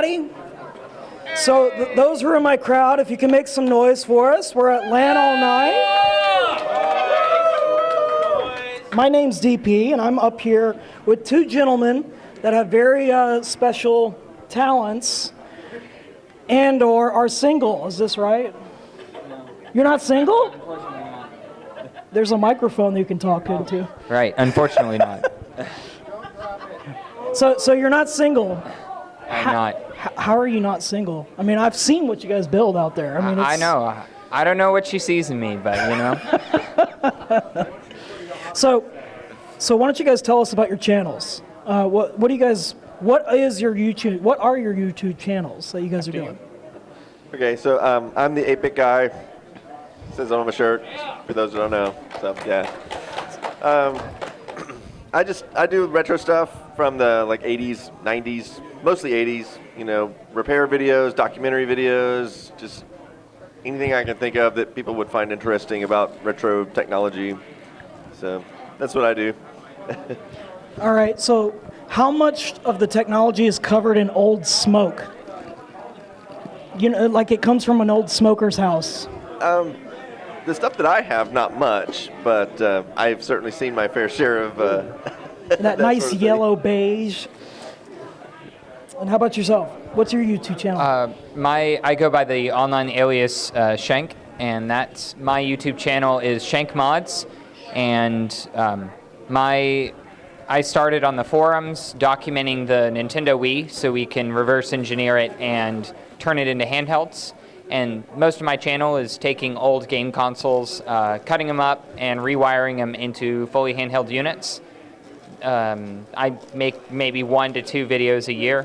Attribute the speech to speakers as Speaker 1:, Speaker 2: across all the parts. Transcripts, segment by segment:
Speaker 1: everybody. So those who are in my crowd, if you can make some noise for us, we're at LAN all night. My name's DP, and I'm up here with two gentlemen that have very special talents and or are single. Is this right? No. You're not single?
Speaker 2: Unfortunately not.
Speaker 1: There's a microphone that you can talk into.
Speaker 2: Right, unfortunately not.
Speaker 1: So you're not single.
Speaker 2: I'm not.
Speaker 1: How are you not single? I mean, I've seen what you guys build out there. I mean,
Speaker 2: I know. I don't know what she sees in me, but you know.
Speaker 1: So why don't you guys tell us about your channels? What are your YouTube channels that you guys are doing?
Speaker 3: Okay, so I'm the 8-bit guy. It says on my shirt, for those who don't know. So yeah. I do retro stuff from the like 80s, 90s, mostly 80s. You know, repair videos, documentary videos, just anything I can think of that people would find interesting about retro technology. So that's what I do.
Speaker 1: All right, so how much of the technology is covered in old smoke? You know, like it comes from an old smoker's house.
Speaker 3: The stuff that I have, not much, but I've certainly seen my fair share of
Speaker 1: that nice sort of yellow beige. And how about yourself? What's your YouTube channel?
Speaker 2: I go by the online alias Shank, and that's my YouTube channel is Shank Mods, and I started on the forums documenting the Nintendo Wii so we can reverse engineer it and turn it into handhelds. And most of my channel is taking old game consoles, cutting them up, and rewiring them into fully handheld units. I make maybe 1 to 2 videos a year,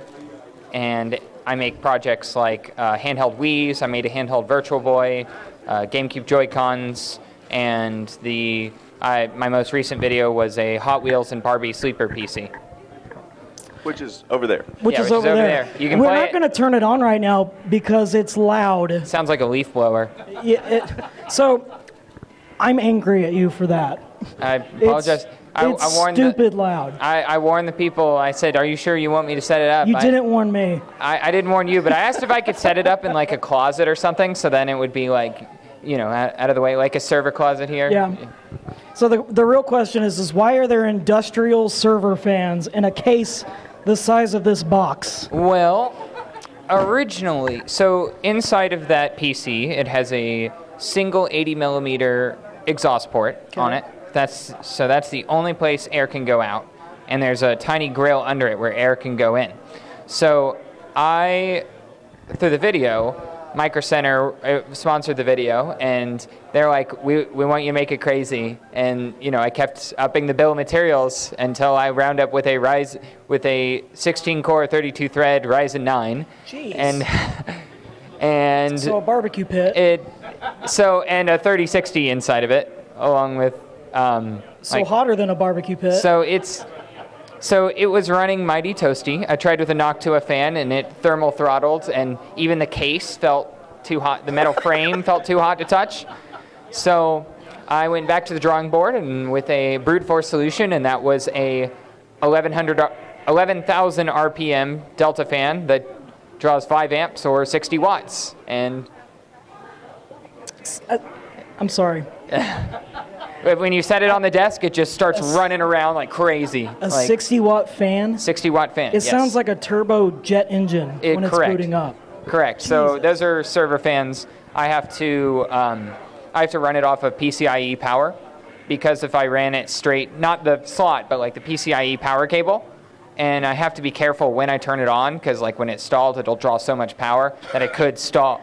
Speaker 2: and I make projects like handheld Wiis. I made a handheld Virtual Boy, GameCube Joy-Cons, and my most recent video was a Hot Wheels and Barbie sleeper PC.
Speaker 3: Which is over there.
Speaker 1: Which is over there.
Speaker 2: You can
Speaker 1: We're
Speaker 2: play
Speaker 1: not going to turn it on right now because it's loud.
Speaker 2: Sounds like a leaf blower.
Speaker 1: Yeah, so I'm angry at you for that.
Speaker 2: I apologize.
Speaker 1: It's stupid loud.
Speaker 2: I warned the people. I said, "Are you sure you want me to set it up?"
Speaker 1: You didn't warn me.
Speaker 2: I didn't warn you, but I asked if I could set it up in like a closet or something, so then it would be like, you know, out of the way, like a server closet here.
Speaker 1: Yeah. So the real question is why are there industrial server fans in a case the size of this box?
Speaker 2: Well, originally, so inside of that PC, it has a single 80mm exhaust port on it. That's the only place air can go out, and there's a tiny grill under it where air can go in. So through the video, Micro Center sponsored the video, and they're like, we want you to make it crazy. And you know, I kept upping the bill of materials until I round up with a 16-core, 32-thread Ryzen 9.
Speaker 1: Jeez.
Speaker 2: And
Speaker 1: so a barbecue pit.
Speaker 2: And a 3060 inside of it, along with
Speaker 1: hotter than a barbecue pit.
Speaker 2: So it was running mighty toasty. I tried with a Noctua fan, and it thermal throttled, and even the case felt too hot. The metal frame felt too hot to touch. So I went back to the drawing board and with a brute force solution, and that was a 11,000 RPM Delta fan that draws 5 amps or 60 watts. And
Speaker 1: I'm sorry.
Speaker 2: When you set it on the desk, it just starts running around like crazy.
Speaker 1: A 60-watt fan?
Speaker 2: 60-watt fan,
Speaker 1: It sounds like a turbo jet engine when it's booting up.
Speaker 2: Correct.
Speaker 1: Jesus.
Speaker 2: So those are server fans. I have to run it off of PCIe power, because if I ran it straight, not the slot, but like the PCIe power cable, and I have to be careful when I turn it on, because like when it stalls, it'll draw so much power that it could stall.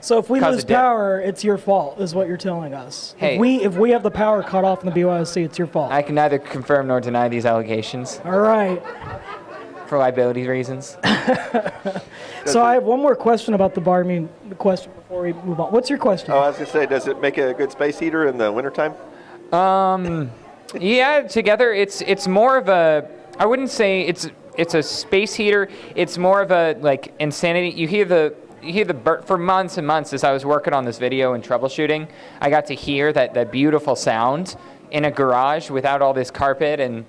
Speaker 1: So if we lose power, it's your fault, is what you're telling us.
Speaker 2: Hey.
Speaker 1: If we have the power cut off in the BYOC, it's your fault.
Speaker 2: I can neither confirm nor deny these allegations.
Speaker 1: All right.
Speaker 2: For liability reasons.
Speaker 1: So I have one more question about the Barbie question before we move on. What's your question?
Speaker 3: Oh, I was going to say, does it make a good space heater in the wintertime?
Speaker 2: Yeah, together it's more of a, I wouldn't say it's a space heater. It's more of a like insanity. You hear the for months and months as I was working on this video and troubleshooting, I got to hear that beautiful sound in a garage without all this carpet and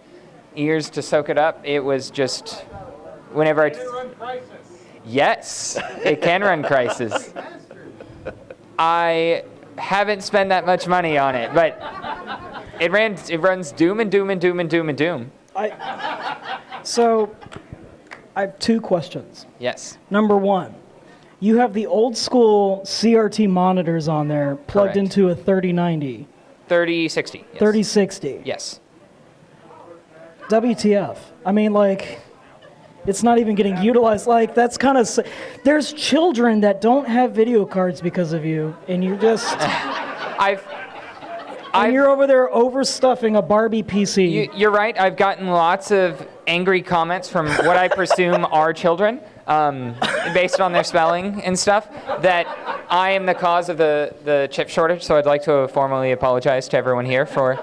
Speaker 2: ears to soak it up. It was just whenever Yes, it can run Crisis. I haven't spent that much money on it, but it runs Doom and Doom and Doom and Doom and Doom.
Speaker 1: So, I have two questions.
Speaker 2: Yes.
Speaker 1: Number one, you have the old school CRT monitors on there plugged
Speaker 2: Correct.
Speaker 1: into a 3090.
Speaker 2: 3060. Yes.
Speaker 1: 3060.
Speaker 2: Yes.
Speaker 1: WTF. I mean, like, it's not even getting utilized. Like, that's kind of... There's children that don't have video cards because of you, and you're just... and you're over there overstuffing a Barbie PC.
Speaker 2: You're right. I've gotten lots of angry comments from what I presume are children, based on their spelling and stuff, that I am the cause of the chip shortage. So I'd like to formally apologize to everyone here for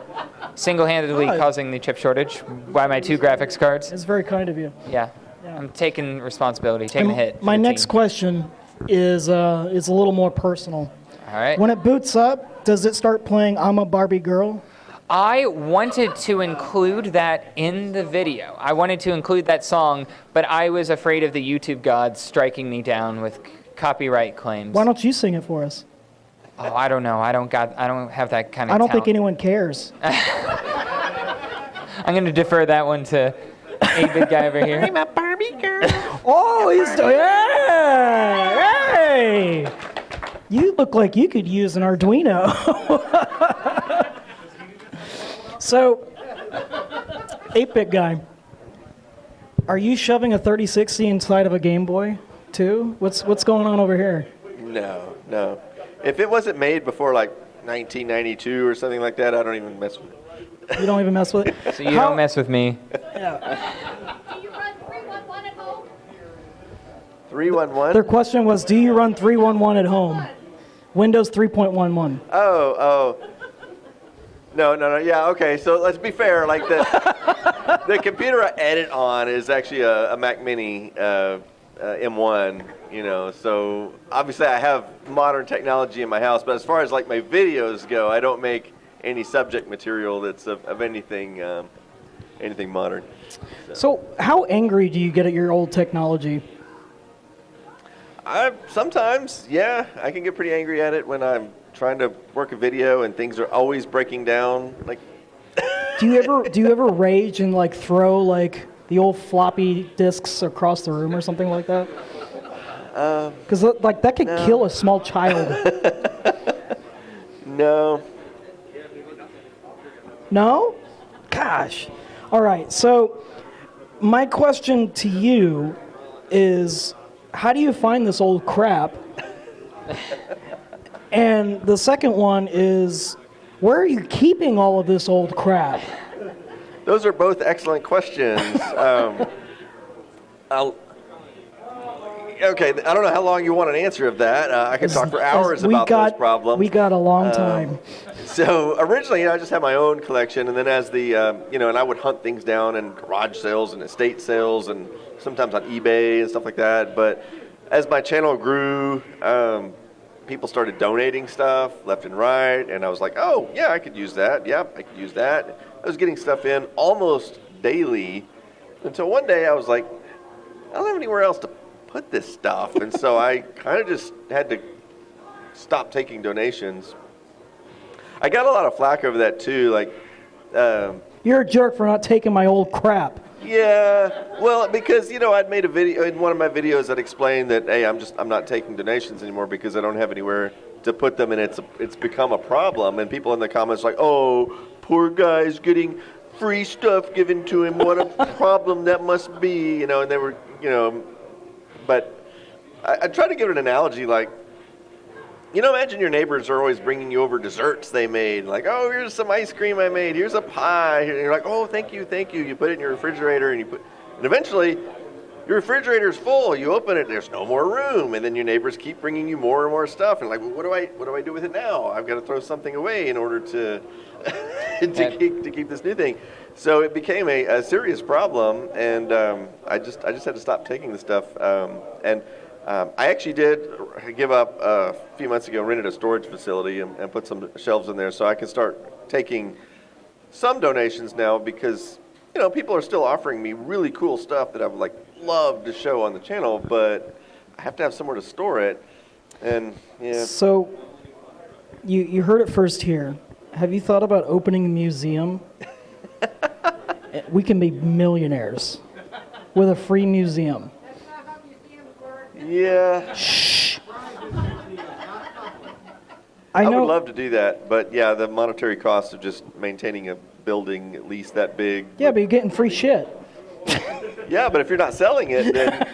Speaker 2: single-handedly causing the chip shortage by my 2 graphics cards.
Speaker 1: It's very kind of you.
Speaker 2: Yeah. I'm taking responsibility, taking a hit.
Speaker 1: My next question is a little more personal.
Speaker 2: All right.
Speaker 1: When it boots up, does it start playing I'm a Barbie Girl?
Speaker 2: I wanted to include that in the video. I wanted to include that song, but I was afraid of the YouTube gods striking me down with copyright claims.
Speaker 1: Why don't you sing it for us?
Speaker 2: Oh, I don't know. I don't have that kind of
Speaker 1: I don't
Speaker 2: talent.
Speaker 1: think anyone cares.
Speaker 2: I'm going to defer that one to 8-bit guy over here.
Speaker 4: I'm a Barbie girl.
Speaker 1: Oh, he's doing... Yeah! Hey! You look like you could use an Arduino. So, 8-bit guy, are you shoving a 3060 inside of a Game Boy, too? What's going on over here?
Speaker 3: No. If it wasn't made before like 1992 or something like that, I don't even mess with it.
Speaker 1: You don't even mess with it?
Speaker 2: So you don't mess with me.
Speaker 1: Yeah.
Speaker 5: Do you run 311 at home?
Speaker 3: 311?
Speaker 1: Their question was, do you run 311 at home? Windows 3.11.
Speaker 3: Oh. No. Yeah, okay. So let's be fair. Like the computer I edit on is actually a Mac Mini M1. You know, so obviously I have modern technology in my house, but as far as like my videos go, I don't make any subject material that's of anything modern.
Speaker 1: So how angry do you get at your old technology?
Speaker 3: Sometimes, yeah, I can get pretty angry at it when I'm trying to work a video and things are always breaking down. Like,
Speaker 1: Do you ever rage and like throw like the old floppy disks across the room or something like that? Because like that could kill a small child.
Speaker 3: No.
Speaker 1: No? Gosh. All right. So my question to you is, how do you find this old crap? And the second one is, where are you keeping all of this old crap?
Speaker 3: Those are both excellent questions. Okay, I don't know how long you want an answer of that. I could talk for hours about those problems.
Speaker 1: We got a long time.
Speaker 3: So originally, I just had my own collection, and then as the, and I would hunt things down in garage sales and estate sales, and sometimes on eBay and stuff like that. But as my channel grew, people started donating stuff left and right, and I was like, oh yeah, I could use that. Yep, I could use that. I was getting stuff in almost daily, until one day I was like, I don't have anywhere else to put this stuff, and so I kind of just had to stop taking donations. I got a lot of flack over that too, like
Speaker 1: You're a jerk for not taking my old crap.
Speaker 3: yeah, well, because I'd made a video in one of my videos that explained that hey, I'm not taking donations anymore because I don't have anywhere to put them, and it's become a problem. And people in the comments like, oh, poor guy's getting free stuff given to him. What a problem that must be, And they were, but I try to give an analogy like, imagine your neighbors are always bringing you over desserts they made. Like, oh, here's some ice cream I made. Here's a pie. And you're like, oh, thank you. You put it in your refrigerator, and eventually your refrigerator's full. You open it, there's no more room, and then your neighbors keep bringing you more and more stuff. And like, well, what do I do with it now? I've got to throw something away in order to to keep this new thing. So it became a serious problem, and I just had to stop taking the stuff. I actually did give up a few months ago, rented a storage facility and put some shelves in there so I can start taking some donations now because, people are still offering me really cool stuff that I would love to show on the channel, but I have to have somewhere to store it. And yeah,
Speaker 1: So, you heard it first here. Have you thought about opening a museum? We can be millionaires with a free museum.
Speaker 3: yeah.
Speaker 1: I
Speaker 3: I
Speaker 1: know.
Speaker 3: would love to do that, but yeah, the monetary cost of just maintaining a building at least that big.
Speaker 1: Yeah, but you're getting free shit.
Speaker 3: Yeah, but if you're not selling it, then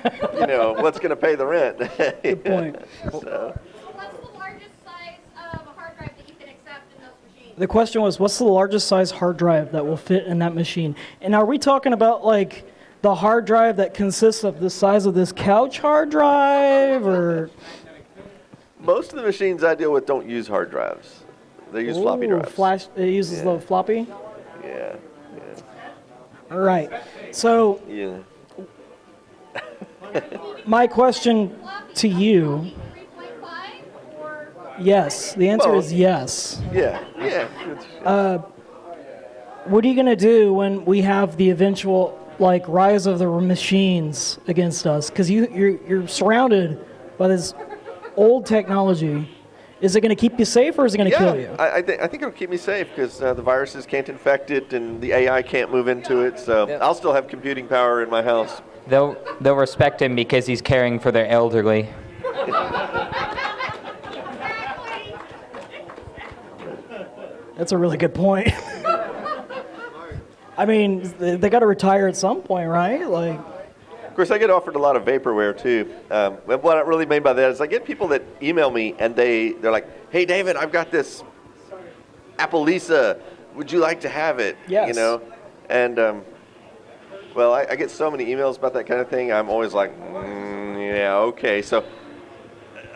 Speaker 3: what's going to pay the rent?
Speaker 1: Good point.
Speaker 3: So,
Speaker 5: What's the largest size of a hard drive that you can accept in those machines?
Speaker 1: The question was, what's the largest size hard drive that will fit in that machine? And are we talking about like the hard drive that consists of the size of this couch hard drive, or?
Speaker 3: most of the machines I deal with don't use hard drives. They use floppy
Speaker 1: Ooh,
Speaker 3: drives.
Speaker 1: Flash. It uses the floppy.
Speaker 3: Yeah,
Speaker 1: All right. So
Speaker 3: yeah.
Speaker 1: my question to you,
Speaker 5: 3.5 or
Speaker 1: yes. The answer
Speaker 3: Well,
Speaker 1: is yes.
Speaker 3: Yeah.
Speaker 1: What are you gonna do when we have the eventual like rise of the machines against us? Because you're surrounded by this old technology. Is it going to keep you safe, or is it going to kill you?
Speaker 3: I think it'll keep me safe because the viruses can't infect it and the AI can't move into it. So I'll still have computing power in my house.
Speaker 2: They'll respect him because he's caring for their elderly.
Speaker 1: That's a really good point. I mean, they got to retire at some point, right? Like,
Speaker 3: Of course, I get offered a lot of vaporware too. And what I really mean by that is I get people that email me and they're like, "Hey, David, I've got this Apple Lisa. Would you like to have it?"
Speaker 1: Yes.
Speaker 3: And well, I get so many emails about that kind of thing. I'm always like, yeah, okay. So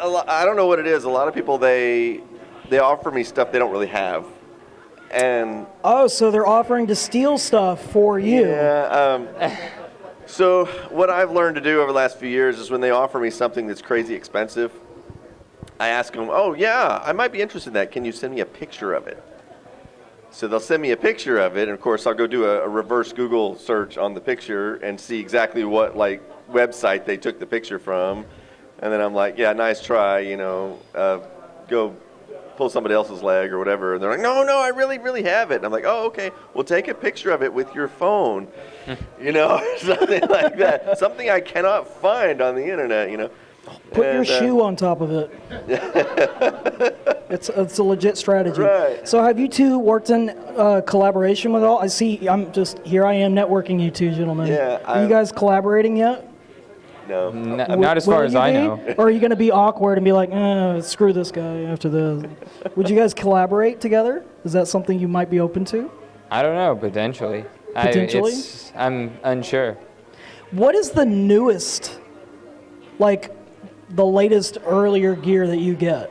Speaker 3: I don't know what it is. A lot of people they offer me stuff they don't really have, and
Speaker 1: oh, so they're offering to steal stuff for you.
Speaker 3: yeah. So what I've learned to do over the last few years is when they offer me something that's crazy expensive, I ask them, "Oh yeah, I might be interested in that. Can you send me a picture of it?" So they'll send me a picture of it, and of course I'll go do a reverse Google search on the picture and see exactly what like website they took the picture from, and then I'm like, "Yeah, nice try, go pull somebody else's leg or whatever." And they're like, no, I really have it. And I'm like, "Oh, okay, well take a picture of it with your phone," something like that, something I cannot find on the internet,
Speaker 1: Put your shoe on top of it. It's a legit strategy.
Speaker 3: Right.
Speaker 1: So have you two worked in collaboration with all? I see. Here I am networking you two gentlemen.
Speaker 3: Yeah,
Speaker 1: Are you guys collaborating yet?
Speaker 3: No.
Speaker 2: Not as far
Speaker 1: Will
Speaker 2: as
Speaker 1: you
Speaker 2: I
Speaker 1: be?
Speaker 2: know.
Speaker 1: Or are you going to be awkward and be like, screw this guy after this? Would you guys collaborate together? Is that something you might be open to?
Speaker 2: I don't know, potentially.
Speaker 1: Potentially?
Speaker 2: I'm unsure.
Speaker 1: What is the newest, like the latest earlier gear that you get?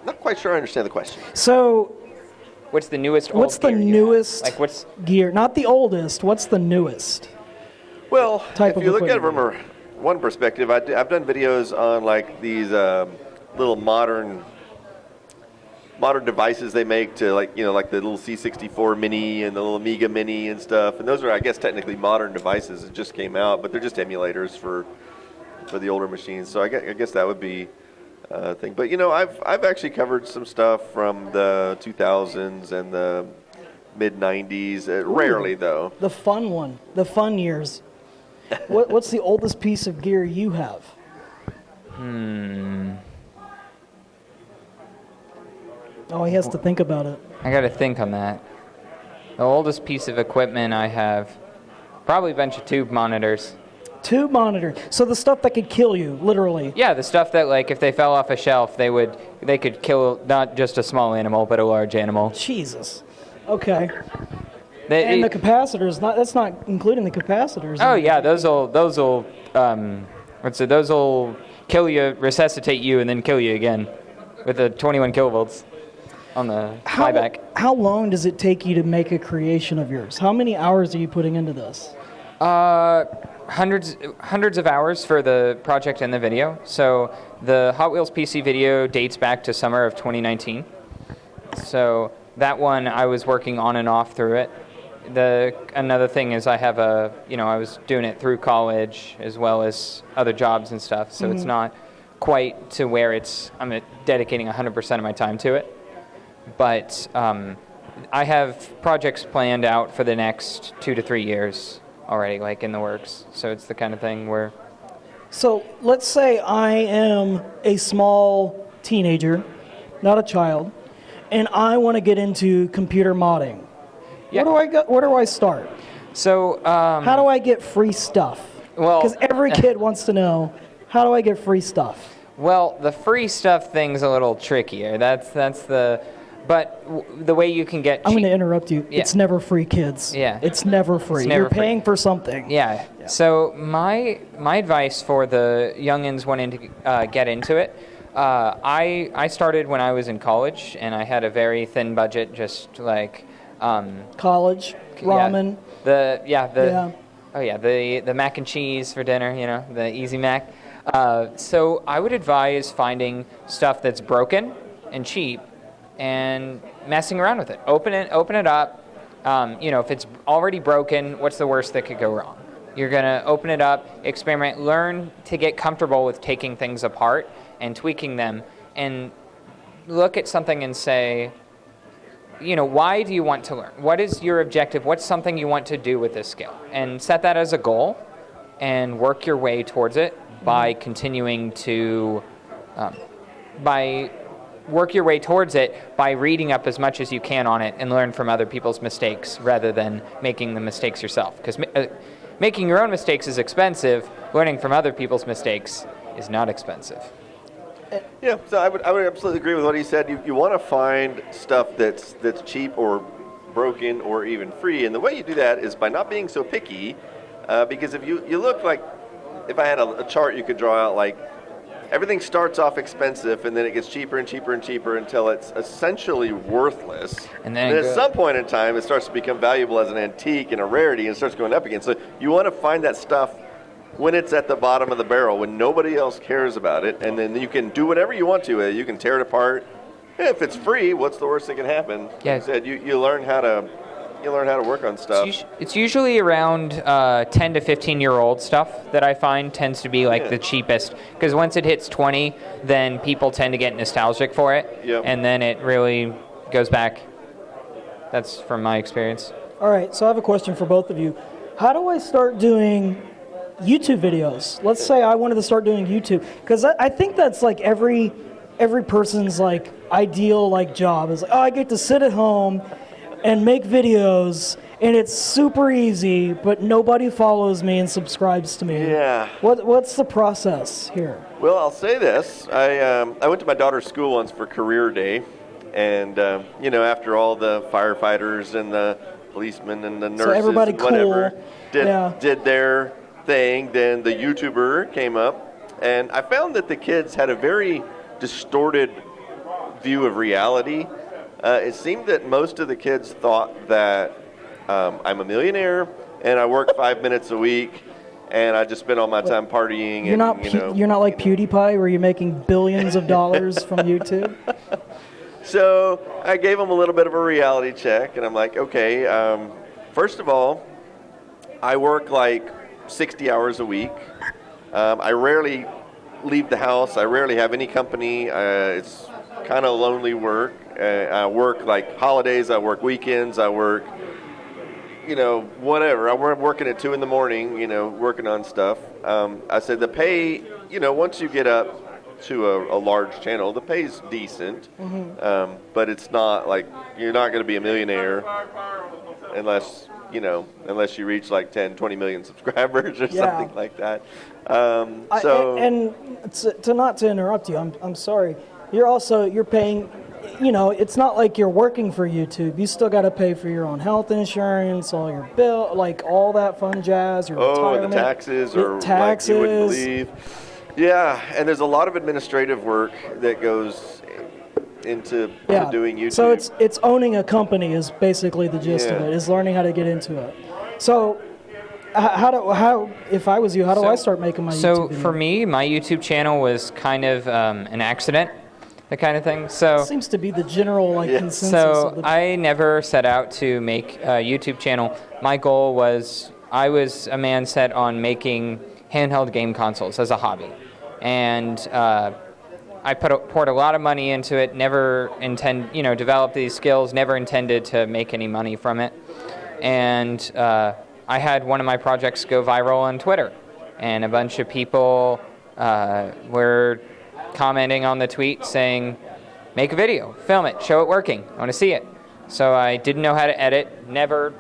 Speaker 3: Not quite sure I understand the question.
Speaker 1: So
Speaker 2: What's the newest?
Speaker 1: what's
Speaker 2: old
Speaker 1: the
Speaker 2: gear you have?
Speaker 1: newest
Speaker 2: Like what's?
Speaker 1: gear? Not the oldest. What's the newest?
Speaker 3: Well,
Speaker 1: Type
Speaker 3: if
Speaker 1: of
Speaker 3: you look at it
Speaker 1: equipment.
Speaker 3: from one perspective, I've done videos on like these little modern devices they make to like the little C64 Mini and the little Amiga Mini and stuff. And those are, I guess, technically modern devices that just came out, but they're just emulators for the older machines. So I guess that would be a thing. But I've actually covered some stuff from the 2000s and the mid 90s. Rarely though.
Speaker 1: The fun one. The fun years. What's the oldest piece of gear you have? Oh, he has to think about it.
Speaker 2: I got to think on that. The oldest piece of equipment I have, probably a bunch of tube monitors.
Speaker 1: Tube monitor. So the stuff that could kill you, literally.
Speaker 2: Yeah, the stuff that like if they fell off a shelf, they could kill not just a small animal but a large animal.
Speaker 1: Jesus. Okay.
Speaker 2: They,
Speaker 1: And the capacitors. That's not including the capacitors.
Speaker 2: oh yeah, those will kill you, resuscitate you, and then kill you again with the 21 kilovolts on the flyback.
Speaker 1: How long does it take you to make a creation of yours? How many hours are you putting into this?
Speaker 2: Hundreds of hours for the project and the video. So the Hot Wheels PC video dates back to summer of 2019. So that one I was working on and off through it. Another thing is I have I was doing it through college as well as other jobs and stuff, so it's not quite to where I'm dedicating 100% of my time to it. But I have projects planned out for the next 2 to 3 years already, like in the works. So it's the kind of thing where...
Speaker 1: So let's say I am a small teenager, not a child, and I want to get into computer modding.
Speaker 2: Yeah.
Speaker 1: Where do I start?
Speaker 2: So
Speaker 1: how do I get free stuff?
Speaker 2: Well,
Speaker 1: because every kid wants to know, how do I get free stuff?
Speaker 2: Well, the free stuff thing's a little trickier. But the way you can get
Speaker 1: I'm going to interrupt you.
Speaker 2: Yeah.
Speaker 1: It's never free, kids.
Speaker 2: Yeah.
Speaker 1: It's never free.
Speaker 2: It's never
Speaker 1: You're paying
Speaker 2: free.
Speaker 1: for something.
Speaker 2: Yeah. So my advice for the youngins wanting to get into it, I started when I was in college, and I had a very thin budget, just like
Speaker 1: college, ramen.
Speaker 2: The mac and cheese for dinner, the Easy Mac. So I would advise finding stuff that's broken and cheap and messing around with it. Open it up. If it's already broken, what's the worst that could go wrong? You're going to open it up, experiment, learn to get comfortable with taking things apart and tweaking them, and look at something and say, why do you want to learn? What is your objective? What's something you want to do with this skill? And set that as a goal and work your way towards it by continuing to, work your way towards it by reading up as much as you can on it and learn from other people's mistakes rather than making the mistakes yourself. Because making your own mistakes is expensive. Learning from other people's mistakes is not expensive.
Speaker 3: Yeah, so I would absolutely agree with what he said. You want to find stuff that's cheap or broken or even free, and the way you do that is by not being so picky. Because if you look like, if I had a chart you could draw out, like everything starts off expensive and then it gets cheaper and cheaper and cheaper until it's essentially worthless. And then at some point in time, it starts to become valuable as an antique and a rarity, and starts going up again. So you want to find that stuff when it's at the bottom of the barrel, when nobody else cares about it, and then you can do whatever you want to it. You can tear it apart. If it's free, what's the worst that can happen?
Speaker 2: Yeah.
Speaker 3: Like I said, you learn how to work on stuff.
Speaker 2: It's usually around 10 to 15-year-old stuff that I find tends to be like the cheapest, because once it hits 20, then people tend to get nostalgic for it, and then it really goes back. That's from my experience.
Speaker 1: All right, so I have a question for both of you. How do I start doing YouTube videos? Let's say I wanted to start doing YouTube, because I think that's like every person's like ideal like job is like, oh, I get to sit at home and make videos, and it's super easy, but nobody follows me and subscribes to me.
Speaker 3: Yeah.
Speaker 1: What's the process here?
Speaker 3: Well, I'll say this. I went to my daughter's school once for career day, and after all the firefighters and the policemen and the nurses
Speaker 1: everybody
Speaker 3: and whatever
Speaker 1: cool.
Speaker 3: did their thing, then the YouTuber came up, and I found that the kids had a very distorted view of reality. It seemed that most of the kids thought that I'm a millionaire and I work 5 minutes a week and I just spend all my time partying.
Speaker 1: You're not like PewDiePie, where you're making billions of dollars from YouTube.
Speaker 3: So I gave them a little bit of a reality check, and I'm like, okay, first of all, I work like 60 hours a week. I rarely leave the house. I rarely have any company. It's kind of lonely work. I work like holidays. I work weekends. I work, whatever. I'm working at 2 a.m, working on stuff. I said the pay, once you get up to a large channel, the pay's decent, but it's not like you're not going to be a millionaire unless you reach like 10, 20 million subscribers or something like that.
Speaker 1: Not to interrupt you, I'm sorry. You're paying, it's not like you're working for YouTube. You still got to pay for your own health insurance, all your bill, like all that fun jazz, your retirement.
Speaker 3: The taxes, like you wouldn't believe. Yeah, and there's a lot of administrative work that goes into doing YouTube.
Speaker 1: So it's owning a company is basically the gist of it, is learning how to get into it. So how if I was you, how do I start making my YouTube video?
Speaker 2: So for me, my YouTube channel was kind of an accident. that kind of thing. So
Speaker 1: Seems to be the general consensus.
Speaker 2: so
Speaker 1: of the
Speaker 2: I never set out to make a YouTube channel. My goal was, I was a man set on making handheld game consoles as a hobby, and I poured a lot of money into it. Never developed these skills. Never intended to make any money from it, and I had one of my projects go viral on Twitter, and a bunch of people were commenting on the tweet saying, make a video, film it, show it working, I want to see it. So I didn't know how to edit, never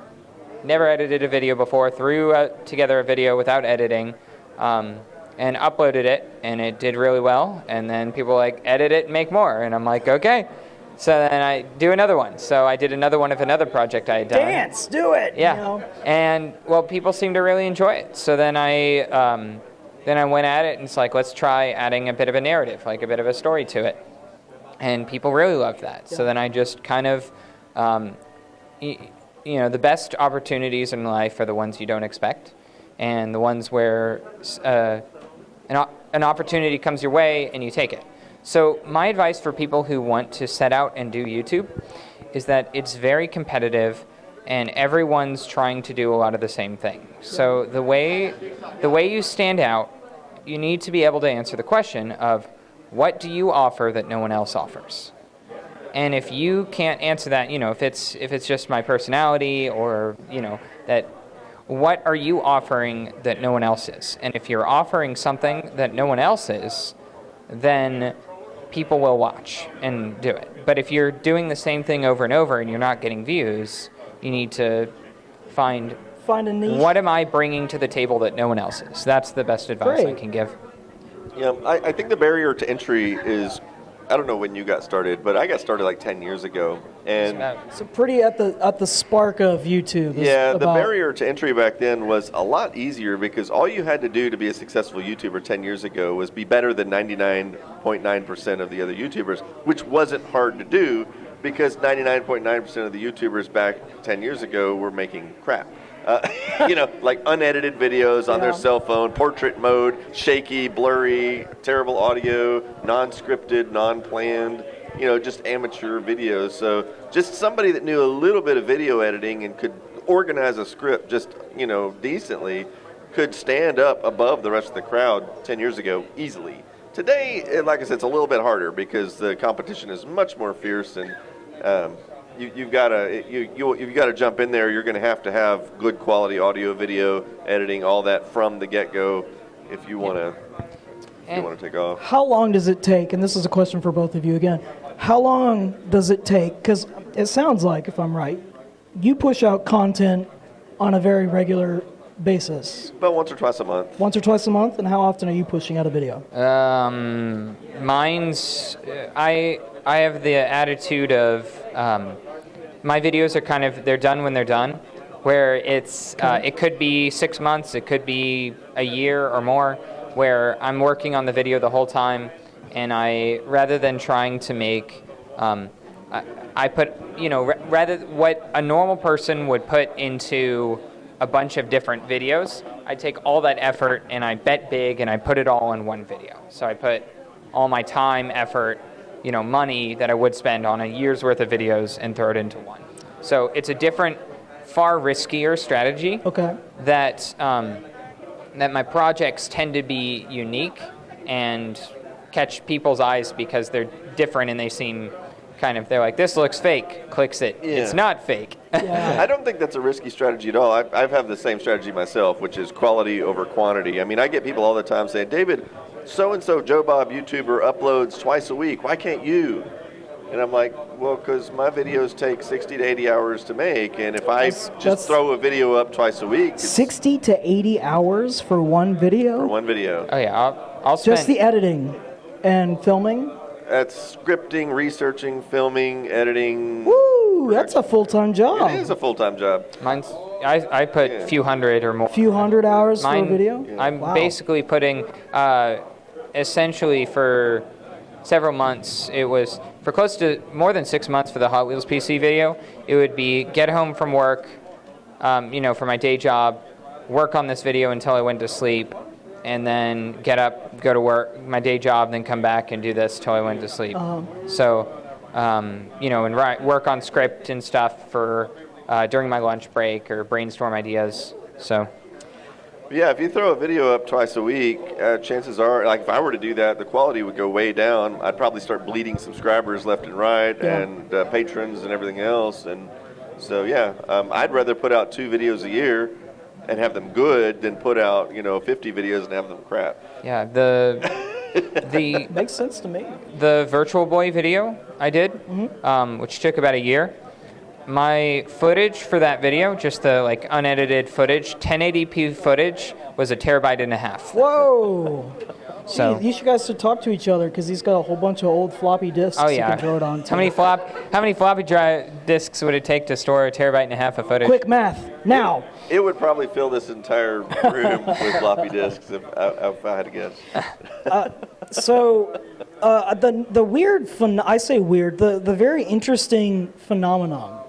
Speaker 2: edited a video before, threw together a video without editing, and uploaded it, and it did really well. And then people were like, edit it and make more. And I'm like, okay. So then I do another one. So I did another one of another project I had done.
Speaker 1: dance, do it.
Speaker 2: Yeah.
Speaker 1: You know?
Speaker 2: And well, people seem to really enjoy it. So then I went at it, and it's like, let's try adding a bit of a narrative, like a bit of a story to it. And people really loved that. So then I just kind of, the best opportunities in life are the ones you don't expect, and the ones where an opportunity comes your way and you take it. So my advice for people who want to set out and do YouTube is that it's very competitive, and everyone's trying to do a lot of the same thing. So the way you stand out, you need to be able to answer the question of, what do you offer that no one else offers? And if you can't answer that, if it's just my personality, or that, what are you offering that no one else is? And if you're offering something that no one else is, then people will watch and do it. But if you're doing the same thing over and over and you're not getting views, you need to find
Speaker 1: a niche.
Speaker 2: What am I bringing to the table that no one else is? That's the best advice I can give.
Speaker 3: Yeah, I think the barrier to entry is, I don't know when you got started, but I got started like 10 years ago. And
Speaker 1: So pretty at the spark of YouTube.
Speaker 3: yeah, the barrier to entry back then was a lot easier, because all you had to do to be a successful YouTuber 10 years ago was be better than 99.9% of the other YouTubers, which wasn't hard to do, because 99.9% of the YouTubers back 10 years ago were making crap. Like unedited videos on their cell phone, portrait mode, shaky, blurry, terrible audio, non-scripted, non-planned, just amateur videos. So just somebody that knew a little bit of video editing and could organize a script just, decently, could stand up above the rest of the crowd 10 years ago easily. Today, like I said, it's a little bit harder because the competition is much more fierce, and you've got to jump in there. You're going to have good quality audio, video, editing, all that from the get-go if you want to take off.
Speaker 1: How long does it take, and this is a question for both of you again, how long does it take, because it sounds like, if I'm right, you push out content on a very regular basis.
Speaker 3: About once or twice a month.
Speaker 1: Once or twice a month, and how often are you pushing out a video?
Speaker 2: Mine's, I have the attitude of, my videos are they're done when they're done, where it's, it could be 6 months, it could be a year or more, where I'm working on the video the whole time, and rather than trying to make, I put, rather what a normal person would put into a bunch of different videos, I take all that effort and I bet big and I put it all in one video. So I put all my time, effort, money that I would spend on a year's worth of videos and throw it into one. So it's a different, far riskier strategy.
Speaker 1: Okay.
Speaker 2: That my projects tend to be unique and catch people's eyes because they're different and they seem they're like, this looks fake, clicks it. Yeah. It's not fake.
Speaker 1: Yeah.
Speaker 3: I don't think that's a risky strategy at all. I've had the same strategy myself, which is quality over quantity. I mean, I get people all the time saying, David, so-and-so Joe Bob YouTuber uploads twice a week. Why can't you? And I'm like, well, because my videos take 60 to 80 hours to make, and if I just throw a video up twice a week...
Speaker 1: 60 to 80 hours for one video?
Speaker 3: For one video.
Speaker 2: Oh, yeah. I'll spend...
Speaker 1: Just the editing and filming?
Speaker 3: That's scripting, researching, filming, editing.
Speaker 1: Woo! That's a full-time job.
Speaker 3: It is a full-time job.
Speaker 2: Mine's, I put a few hundred or more.
Speaker 1: Few hundred hours for a video?
Speaker 2: Yeah. I'm basically putting, essentially for several months, it was, for close to more than 6 months for the Hot Wheels PC video, it would be get home from work, for my day job, work on this video until I went to sleep, and then get up, go to work, my day job, then come back and do this till I went to sleep. So, you know, and work on script and stuff for during my lunch break or brainstorm ideas. So.
Speaker 3: Yeah, if you throw a video up twice a week, chances are, like if I were to do that, the quality would go way down. I'd probably start bleeding subscribers left and right, and patrons and everything else. And so, yeah, I'd rather put out 2 videos a year and have them good than put out, 50 videos and have them crap.
Speaker 2: Yeah, the
Speaker 1: Makes sense to me.
Speaker 2: The Virtual Boy video I did, which took about a year. My footage for that video, just the like unedited footage, 1080p footage, was 1.5 terabytes.
Speaker 1: Whoa!
Speaker 2: So
Speaker 1: Gee, you guys should talk to each other because he's got a whole bunch of old floppy disks
Speaker 2: oh
Speaker 1: you
Speaker 2: yeah,
Speaker 1: can throw it on.
Speaker 2: How many floppy drive disks would it take to store 1.5 terabytes of footage?
Speaker 1: Quick math now.
Speaker 3: It would probably fill this entire room with floppy disks if I had to guess.
Speaker 1: So, the weird, I say weird, the very interesting phenomenon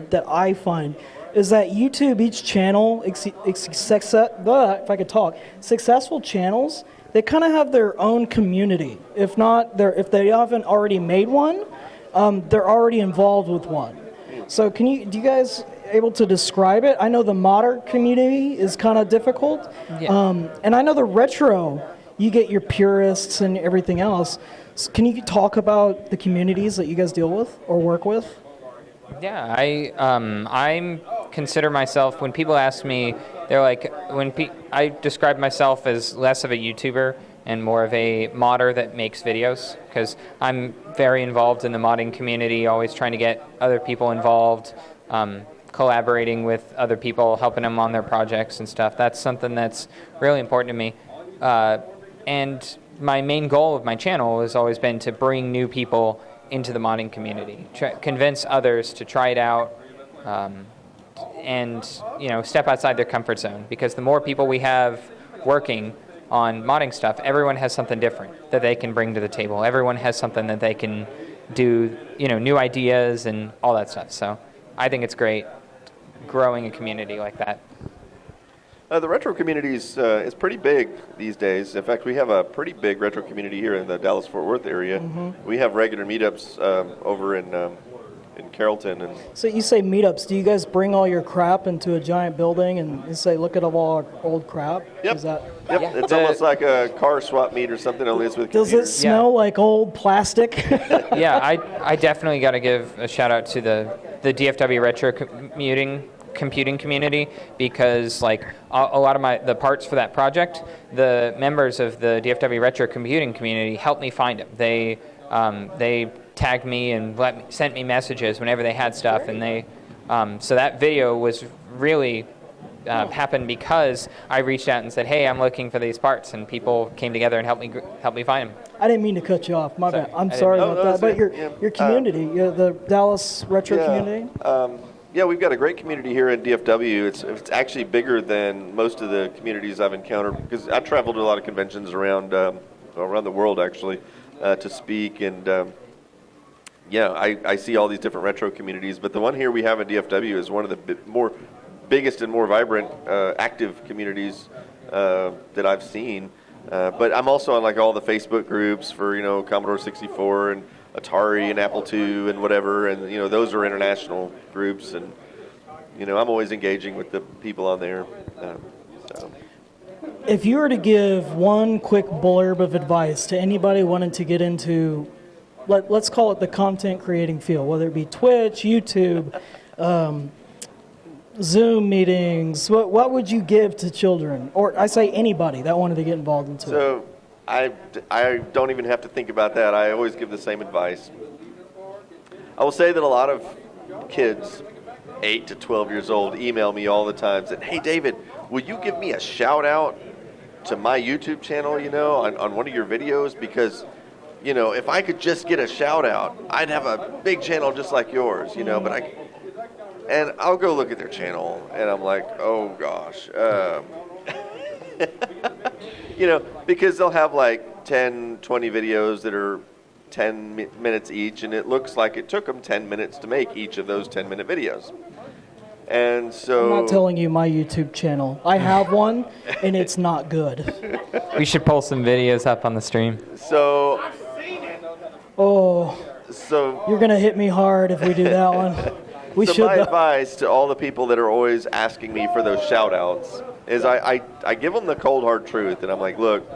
Speaker 1: that I find is that YouTube, each channel, if I could talk, successful channels, they kind of have their own community. If they haven't already made one, they're already involved with one. So do you guys able to describe it? I know the modern community is kind of difficult.
Speaker 2: Yeah.
Speaker 1: And I know the retro, you get your purists and everything else. So can you talk about the communities that you guys deal with or work with?
Speaker 2: Yeah, I consider myself, when people ask me, they're like, I describe myself as less of a YouTuber and more of a modder that makes videos, because I'm very involved in the modding community, always trying to get other people involved, collaborating with other people, helping them on their projects and stuff. That's something that's really important to me. And my main goal of my channel has always been to bring new people into the modding community, convince others to try it out, and step outside their comfort zone. Because the more people we have working on modding stuff, everyone has something different that they can bring to the table. Everyone has something that they can do, new ideas and all that stuff. So I think it's great growing a community like that.
Speaker 3: The retro community is pretty big these days. In fact, we have a pretty big retro community here in the Dallas-Fort Worth area. We have regular meetups over in Carrollton. And
Speaker 1: So you say meetups. Do you guys bring all your crap into a giant building and say, look at all our old crap?
Speaker 3: Yep.
Speaker 1: Is that,
Speaker 3: Yep,
Speaker 2: Yeah.
Speaker 3: it's almost like a car swap meet or something, only it's with
Speaker 1: does it
Speaker 3: computers.
Speaker 1: smell like old plastic?
Speaker 2: Yeah, I definitely got to give a shout out to the DFW retro computing community, because like a lot of the parts for that project, the members of the DFW retro computing community helped me find them. They tagged me and sent me messages whenever they had stuff, and so that video was really happened because I reached out and said, hey, I'm looking for these parts, and people came together and helped me find them.
Speaker 1: I didn't mean to cut you off. My
Speaker 2: Sorry.
Speaker 1: bad. I'm
Speaker 2: I
Speaker 1: sorry
Speaker 2: didn't-
Speaker 1: about that. But
Speaker 3: yeah.
Speaker 1: your community, the Dallas retro community.
Speaker 3: Yeah, we've got a great community here in DFW. It's actually bigger than most of the communities I've encountered, because I travel to a lot of conventions around the world actually to speak, and I see all these different retro communities. But the one here we have in DFW is one of the biggest and more vibrant active communities that I've seen. But I'm also on like all the Facebook groups for Commodore 64 and Atari and Apple II and whatever, and those are international groups, and I'm always engaging with the people on there. So.
Speaker 1: If you were to give one quick blurb of advice to anybody wanting to get into, let's call it the content creating field, whether it be Twitch, YouTube, Zoom meetings, what would you give to children, or I say anybody that wanted to get involved into it?
Speaker 3: So I don't even have to think about that. I always give the same advice. I will say that a lot of kids, 8 to 12 years old, email me all the time saying, hey, David, will you give me a shout out to my YouTube channel, on one of your videos? Because, if I could just get a shout out, I'd have a big channel just like yours, and I'll go look at their channel and I'm like, oh gosh. Because they'll have like 10, 20 videos that are 10 minutes each, and it looks like it took them 10 minutes to make each of those 10-minute videos. And so
Speaker 1: I'm not telling you my YouTube channel. I have one, and it's not good.
Speaker 2: We should pull some videos up on the stream.
Speaker 3: So
Speaker 1: Oh,
Speaker 3: so
Speaker 1: you're gonna hit me hard if we do that one. We
Speaker 3: so
Speaker 1: should.
Speaker 3: my
Speaker 1: Though.
Speaker 3: advice to all the people that are always asking me for those shout outs is I give them the cold hard truth, and I'm like, look,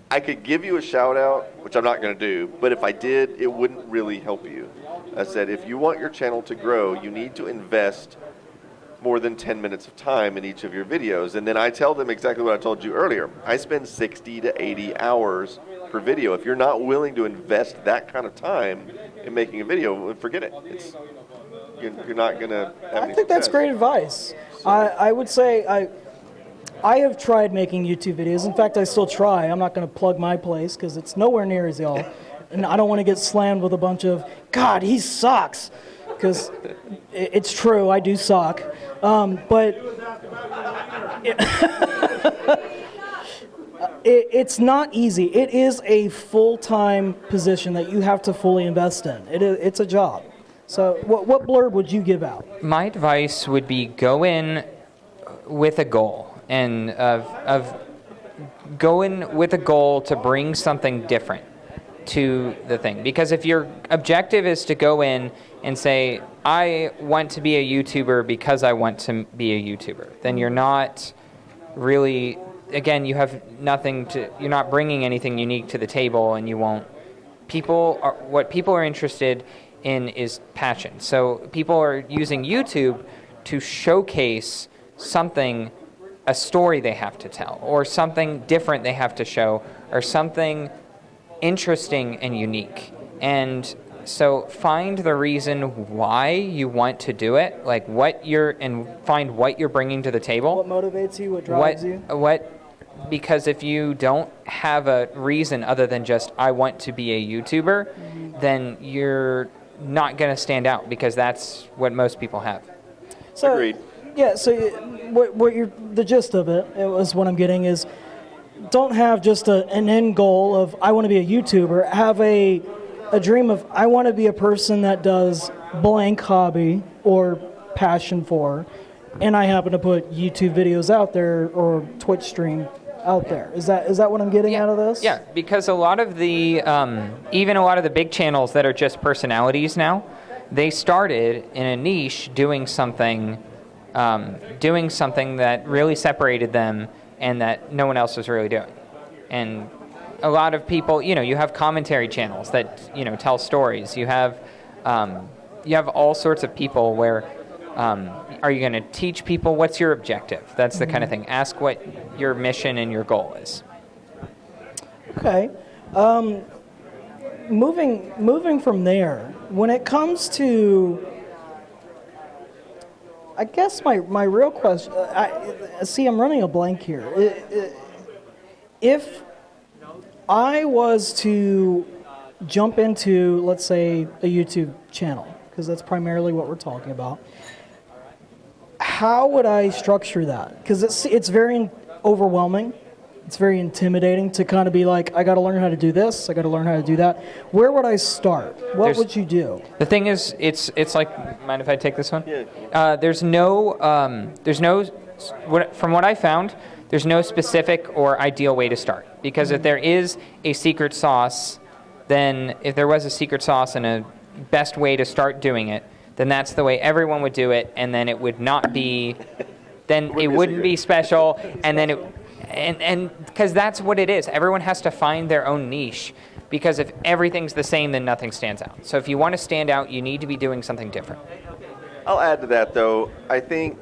Speaker 3: I could give you a shout out, which I'm not going to do, but if I did, it wouldn't really help you. I said, if you want your channel to grow, you need to invest more than 10 minutes of time in each of your videos. And then I tell them exactly what I told you earlier. I spend 60 to 80 hours per video. If you're not willing to invest that kind of time in making a video, forget it. You're not going to have any
Speaker 1: I think that's
Speaker 3: success.
Speaker 1: great advice. I would say I have tried making YouTube videos. In fact, I still try. I'm not going to plug my place because it's nowhere near as y'all. And I don't want to get slammed with a bunch of, God, he sucks. Because it's true, I do suck. But it's not easy. It is a full-time position that you have to fully invest in. It's a job. So what blurb would you give out?
Speaker 2: My advice would be go in with a goal, and of go in with a goal to bring something different to the thing. Because if your objective is to go in and say, I want to be a YouTuber because I want to be a YouTuber, then you're not really, again, you have nothing to, you're not bringing anything unique to the table, and you won't. What people are interested in is passion. So people are using YouTube to showcase something, a story they have to tell, or something different they have to show, or something interesting and unique. And so find the reason why you want to do it, like find what you're bringing to the table.
Speaker 1: What motivates you? What drives you?
Speaker 2: Because if you don't have a reason other than just I want to be a YouTuber, then you're not going to stand out, because that's what most people have.
Speaker 1: So,
Speaker 3: Agreed.
Speaker 1: Yeah, so the gist of it was what I'm getting is, don't have just an end goal of I want to be a YouTuber. Have a dream of I want to be a person that does blank hobby or passion for, and I happen to put YouTube videos out there or Twitch stream out there. Is that what I'm getting out of this?
Speaker 2: Yeah, because a lot of the even a lot of the big channels that are just personalities now, they started in a niche doing something that really separated them and that no one else was really doing. And a lot of people, you have commentary channels that, tell stories. You have all sorts of people where, are you going to teach people? What's your objective? That's the kind of thing. Ask what your mission and your goal is.
Speaker 1: Okay. Moving from there, when it comes to, I guess my real question, I'm running a blank here. If I was to jump into, let's say, a YouTube channel, because that's primarily what we're talking about, how would I structure that? Because it's very overwhelming. It's very intimidating to kind of be like, I got to learn how to do this, I got to learn how to do that. Where would I start? What would you do?
Speaker 2: The thing is, it's like, mind if I take this one?
Speaker 3: Yeah.
Speaker 2: From what I found, there's no specific or ideal way to start. Because if there is a secret sauce, then if there was a secret sauce and a best way to start doing it, then that's the way everyone would do it, and then it would not be, then it wouldn't be special, and then and because that's what it is. Everyone has to find their own niche, because if everything's the same, then nothing stands out. So if you want to stand out, you need to be doing something different.
Speaker 3: I'll add to that, though. I think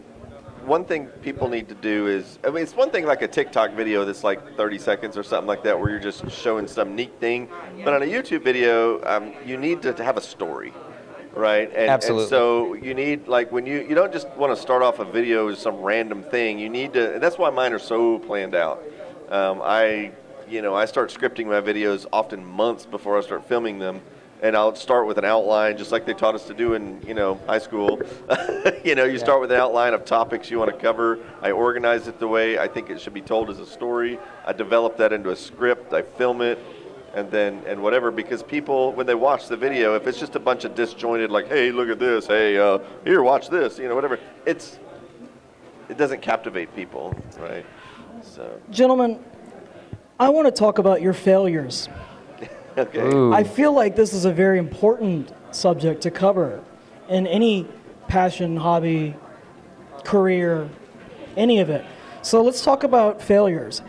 Speaker 3: one thing people need to do is, it's one thing like a TikTok video that's like 30 seconds or something like that, where you're just showing some neat thing. But on a YouTube video, you need to have a story, right?
Speaker 2: Absolutely.
Speaker 3: And so you need, like, when you don't just want to start off a video as some random thing. You need to, and that's why mine are so planned out. I start scripting my videos often months before I start filming them. And I'll start with an outline, just like they taught us to do in, high school. You start with an outline of topics you want to cover. I organize it the way I think it should be told as a story. I develop that into a script. I film it. and whatever, because people, when they watch the video, if it's just a bunch of disjointed, like, hey, look at this, hey, here, watch this, whatever, it doesn't captivate people, right? So,
Speaker 1: Gentlemen, I want to talk about your failures.
Speaker 3: okay.
Speaker 2: Ooh.
Speaker 1: I feel like this is a very important subject to cover in any passion, hobby, career, any of it. So let's talk about failures.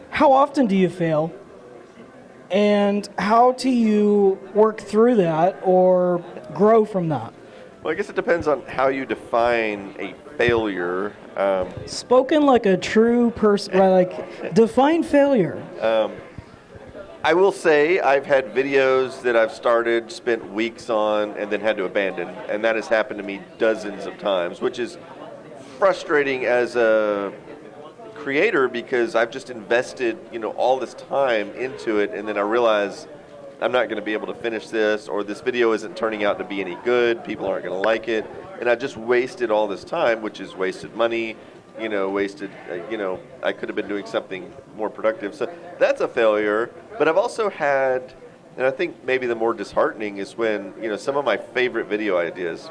Speaker 1: How often do you fail? And how do you work through that or grow from that?
Speaker 3: Well, I guess it depends on how you define a failure.
Speaker 1: Spoken like a true person, like define failure.
Speaker 3: I will say I've had videos that I've started, spent weeks on, and then had to abandon. And that has happened to me dozens of times, which is frustrating as a creator because I've just invested, all this time into it, and then I realize I'm not going to be able to finish this, or this video isn't turning out to be any good, people aren't going to like it, and I just wasted all this time, which is wasted money, wasted, I could have been doing something more productive. So that's a failure. But I've also had, and I think maybe the more disheartening is when, some of my favorite video ideas,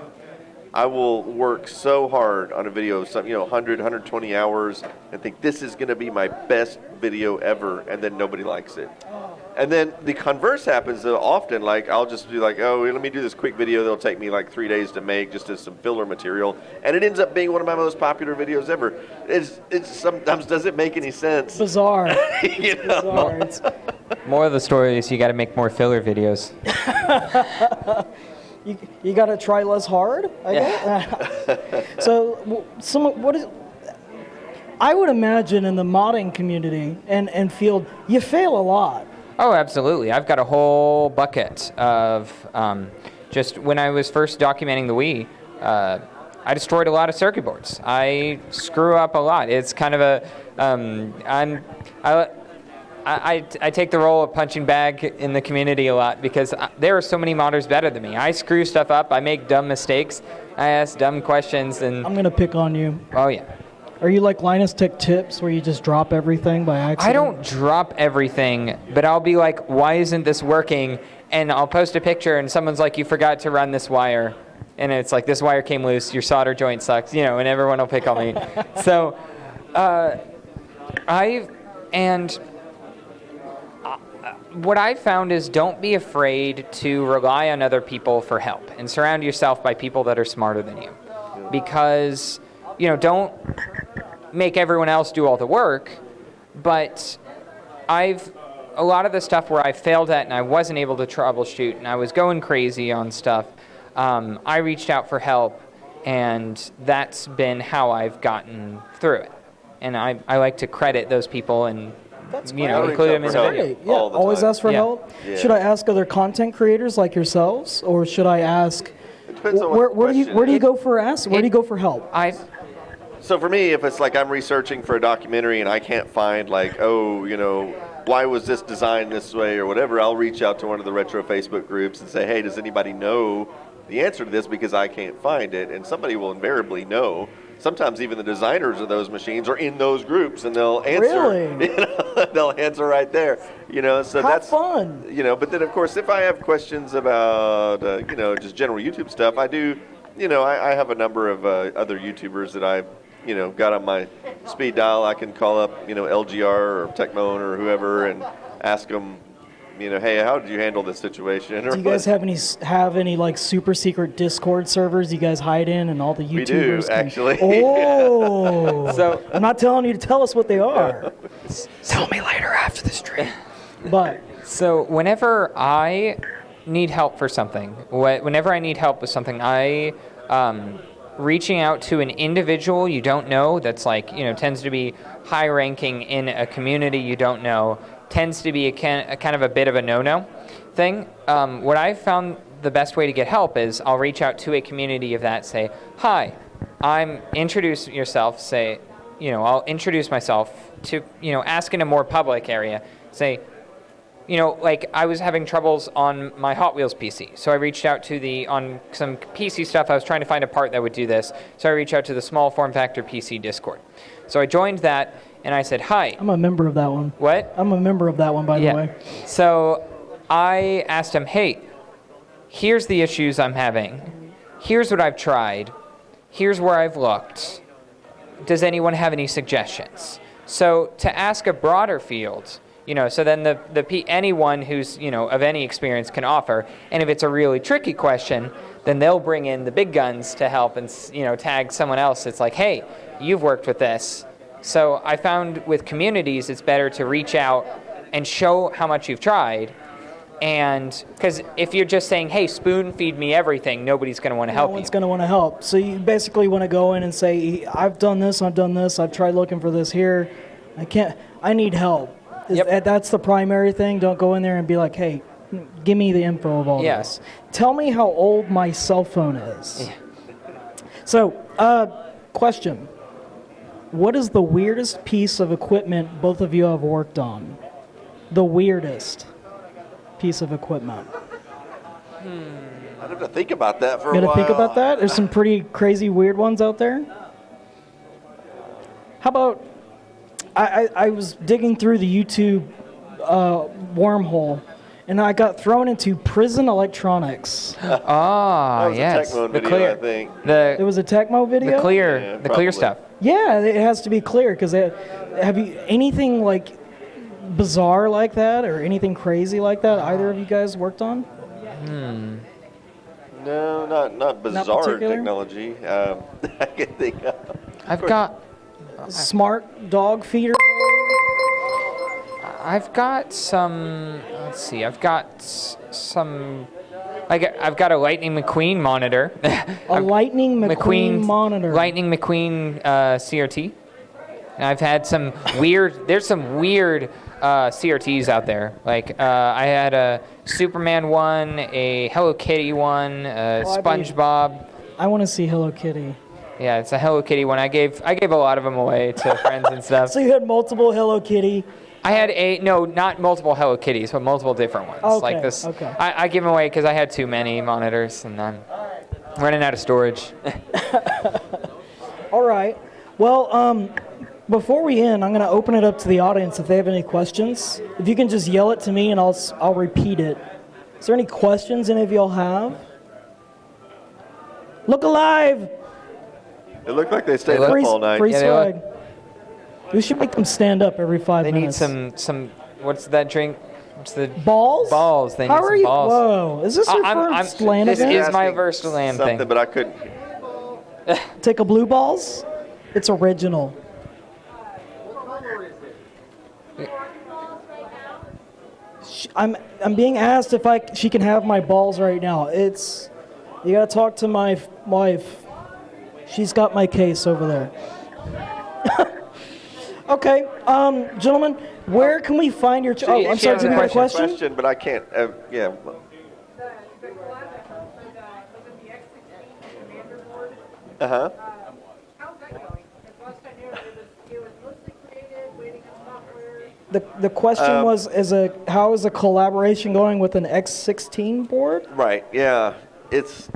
Speaker 3: I will work so hard on a video, 100, 120 hours, and think this is going to be my best video ever, and then nobody likes it. And then the converse happens often, like I'll just be like, oh, let me do this quick video that'll take me like 3 days to make, just as some filler material, and it ends up being one of my most popular videos ever. It's sometimes doesn't make any sense.
Speaker 1: Bizarre.
Speaker 3: Bizarre.
Speaker 2: More of the story is you got to make more filler videos.
Speaker 1: You got to try less hard, I guess. So, what is? I would imagine in the modding community and field, you fail a lot.
Speaker 2: Oh, absolutely. I've got a whole bucket of just when I was first documenting the Wii, I destroyed a lot of circuit boards. I screw up a lot. It's kind of a I take the role of punching bag in the community a lot because there are so many modders better than me. I screw stuff up. I make dumb mistakes. I ask dumb questions, and
Speaker 1: I'm gonna pick on you.
Speaker 2: Oh yeah.
Speaker 1: Are you like Linus Tech Tips, where you just drop everything by accident?
Speaker 2: I don't drop everything, but I'll be like, why isn't this working? And I'll post a picture, and someone's like, you forgot to run this wire. And it's like, this wire came loose, your solder joint sucks, and everyone will pick on me. So, what I've found is don't be afraid to rely on other people for help and surround yourself by people that are smarter than you. Because, don't make everyone else do all the work, but a lot of the stuff where I failed at and I wasn't able to troubleshoot and I was going crazy on stuff, I reached out for help, and that's been how I've gotten through it. And I like to credit those people and include them in the video.
Speaker 1: Yeah, always ask for help.
Speaker 3: Yeah.
Speaker 1: Should I ask other content creators like yourselves, or should I ask?
Speaker 3: It depends on
Speaker 1: Where do you go for help?
Speaker 3: So for me, if it's like I'm researching for a documentary and I can't find like, why was this designed this way or whatever, I'll reach out to one of the retro Facebook groups and say, hey, does anybody know the answer to this, because I can't find it? And somebody will invariably know. Sometimes even the designers of those machines are in those groups, and they'll answer.
Speaker 1: Really?
Speaker 3: They'll answer right there. So that's
Speaker 1: fun.
Speaker 3: But then of course, if I have questions about just general YouTube stuff, I do. I have a number of other YouTubers that I got on my speed dial. I can call up LGR or Techmoan or whoever and ask them, hey, how did you handle this situation?
Speaker 1: Do you guys have any like super secret Discord servers you guys hide in, and all the YouTubers?
Speaker 3: We do, actually.
Speaker 1: Oh,
Speaker 2: So
Speaker 1: I'm not telling you to tell us what they are.
Speaker 2: tell me later after the stream.
Speaker 1: But
Speaker 2: So whenever I need help for something, whenever I need help with something, I reaching out to an individual you don't know that's like, tends to be high ranking in a community you don't know, tends to be a kind of a bit of a no-no thing. What I've found the best way to get help is I'll reach out to a community of that, say, hi, introduce yourself, say, I'll introduce myself to, ask in a more public area, say, like I was having troubles on my Hot Wheels PC. So I reached out to on some PC stuff, I was trying to find a part that would do this. So I reached out to the small form factor PC Discord. So I joined that, And I said, hi.
Speaker 1: I'm a member of that one.
Speaker 2: What?
Speaker 1: I'm a member of that one, by the way.
Speaker 2: So I asked him, hey, here's the issues I'm having. Here's what I've tried. Here's where I've looked. Does anyone have any suggestions? So to ask a broader field, so then anyone who's, of any experience can offer. And if it's a really tricky question, then they'll bring in the big guns to help and, tag someone else. It's like, hey, you've worked with this. So I found with communities, it's better to reach out and show how much you've tried. And because if you're just saying, hey, spoon feed me everything, nobody's going to want to help you.
Speaker 1: No one's going to want to help. So you basically want to go in and say, I've done this, I've tried looking for this here. I need help. That's the primary thing. Don't go in there and be like, hey, give me the info of all this. Tell me how old my cell phone is. Yeah. So, question. What is the weirdest piece of equipment both of you have worked on? The weirdest piece of equipment.
Speaker 3: I'd have to think about that for a while.
Speaker 1: You got to think about that? There's some pretty crazy weird ones out there. How about, I was digging through the YouTube wormhole, and I got thrown into prison electronics.
Speaker 2: Ah,
Speaker 3: yes. That was a Tecmo video, I think.
Speaker 1: It was a Tecmo video?
Speaker 2: The clear stuff.
Speaker 1: Yeah, it has to be clear, because have you anything like bizarre like that or anything crazy like that either of you guys worked on?
Speaker 3: No, not bizarre technology. I can think of.
Speaker 2: I've got
Speaker 1: smart dog feeder.
Speaker 2: I've got some. Let's see. I've got some. I've got a Lightning McQueen monitor.
Speaker 1: A Lightning McQueen monitor.
Speaker 2: Lightning McQueen CRT. And I've had some weird. There's some weird CRTs out there. Like I had a Superman one, a Hello Kitty one, SpongeBob.
Speaker 1: I want to see Hello Kitty.
Speaker 2: Yeah, it's a Hello Kitty one. I gave a lot of them away to friends and stuff.
Speaker 1: So you had multiple Hello Kitty.
Speaker 2: I had not multiple Hello Kitties, but multiple different ones.
Speaker 1: Okay,
Speaker 2: like this.
Speaker 1: Okay.
Speaker 2: I give them away because I had too many monitors and I'm running out of storage.
Speaker 1: All right. Well, before we end, I'm going to open it up to the audience if they have any questions. If you can just yell it to me and I'll repeat it. Is there any questions any of y'all have? Look alive!
Speaker 3: It looked like they stayed up all night.
Speaker 1: Free swag. We should make them stand up every 5 minutes.
Speaker 2: They need some. What's that drink? What's the
Speaker 1: balls?
Speaker 2: Balls. They need
Speaker 1: How are you?
Speaker 2: balls.
Speaker 1: Whoa! Is this your first LAN event?
Speaker 2: This is my first LAN thing.
Speaker 3: Something, but I couldn't.
Speaker 1: Take a blue balls. It's original. I'm being asked if she can have my balls right now. You gotta talk to my wife. She's got my case over there. Okay, gentlemen, where can we find your? I'm sorry. Did you have a question?
Speaker 3: But I can't. Yeah. Uh-huh.
Speaker 5: How's that going? Because last I knew it was mostly created, waiting on software.
Speaker 1: The question was, how is the collaboration going with an X16 board?
Speaker 3: Right. Yeah. That's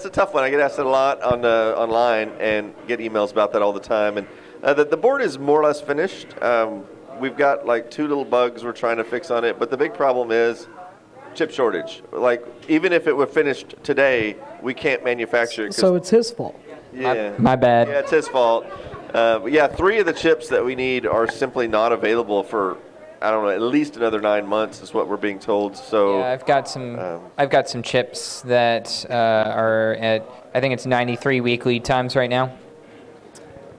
Speaker 3: a tough one. I get asked it a lot online and get emails about that all the time. And the board is more or less finished. We've got like 2 little bugs we're trying to fix on it, but the big problem is chip shortage. Like even if it were finished today, we can't manufacture it.
Speaker 1: So it's his fault.
Speaker 3: Yeah.
Speaker 2: My bad.
Speaker 3: Yeah, it's his fault. But yeah, 3 of the chips that we need are simply not available for, I don't know, at least another 9 months is what we're being told. So
Speaker 2: yeah, I've got some chips that are at, I think it's 93 week lead times right now.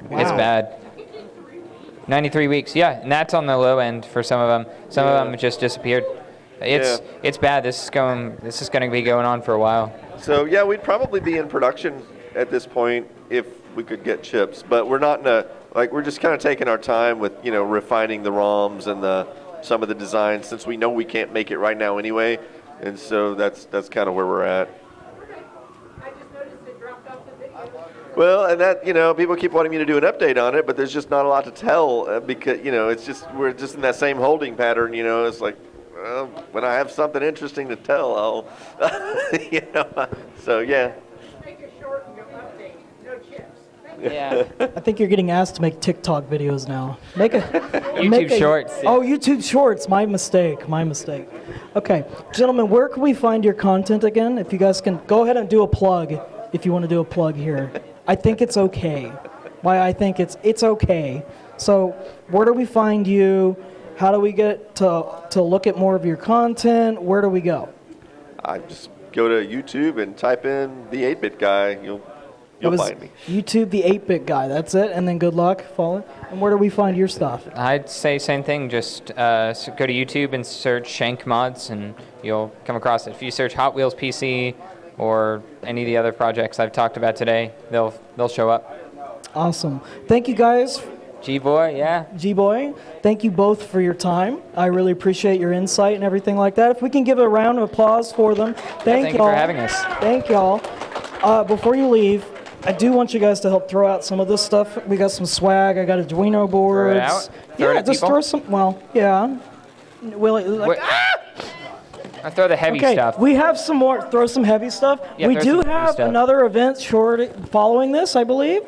Speaker 2: Wow. It's bad. 93 weeks, yeah, and that's on the low end for some of them. Some of them just disappeared. It's bad. This is going to be going on for a while.
Speaker 3: So yeah, we'd probably be in production at this point if we could get chips, but we're not we're just kind of taking our time with refining the ROMs and some of the designs since we know we can't make it right now anyway, and so that's kind of where we're at.
Speaker 5: I just noticed it dropped off the video.
Speaker 3: Well, and that people keep wanting me to do an update on it, but there's just not a lot to tell because it's just we're just in that same holding pattern. It's like, well, when I have something interesting to tell, I'll So yeah.
Speaker 5: Make it short and go update. No chips.
Speaker 2: Yeah.
Speaker 1: I think you're getting asked to make TikTok videos now. Make a
Speaker 2: YouTube Shorts.
Speaker 1: Oh, YouTube Shorts. My mistake. Okay, gentlemen, where can we find your content again? If you guys can go ahead and do a plug, if you want to do a plug here. I think it's okay. Why I think it's okay. So, where do we find you? How do we get to look at more of your content? Where do we go?
Speaker 3: I just go to YouTube and type in the 8-bit guy. You'll find me.
Speaker 1: YouTube, the 8-bit guy. That's it. And then good luck. Follow. And where do we find your stuff?
Speaker 2: I'd say same thing. Just go to YouTube and search Shank mods, and you'll come across it. If you search Hot Wheels PC or any of the other projects I've talked about today, they'll show up.
Speaker 1: Awesome. Thank you guys.
Speaker 2: G-Boy, yeah.
Speaker 1: G-Boy, thank you both for your time. I really appreciate your insight and everything like that. If we can give a round of applause for them. Thank
Speaker 2: you for having us.
Speaker 1: Thank y'all. Before you leave, I do want you guys to help throw out some of this stuff. We got some swag. I got Arduino boards.
Speaker 2: Throw it out? Throw it
Speaker 1: Yeah,
Speaker 2: at
Speaker 1: just
Speaker 2: people?
Speaker 1: throw some. Well, yeah.
Speaker 2: Wait. I throw the heavy
Speaker 1: Okay,
Speaker 2: stuff.
Speaker 1: we have some more. Throw some heavy stuff.
Speaker 2: Yeah,
Speaker 1: We
Speaker 2: throw
Speaker 1: do
Speaker 2: some heavy
Speaker 1: have
Speaker 2: stuff.
Speaker 1: another event following this, I believe.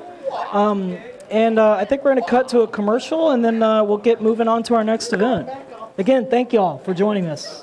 Speaker 1: And I think we're going to cut to a commercial, and then we'll get moving on to our next event. Again, thank you all for joining us.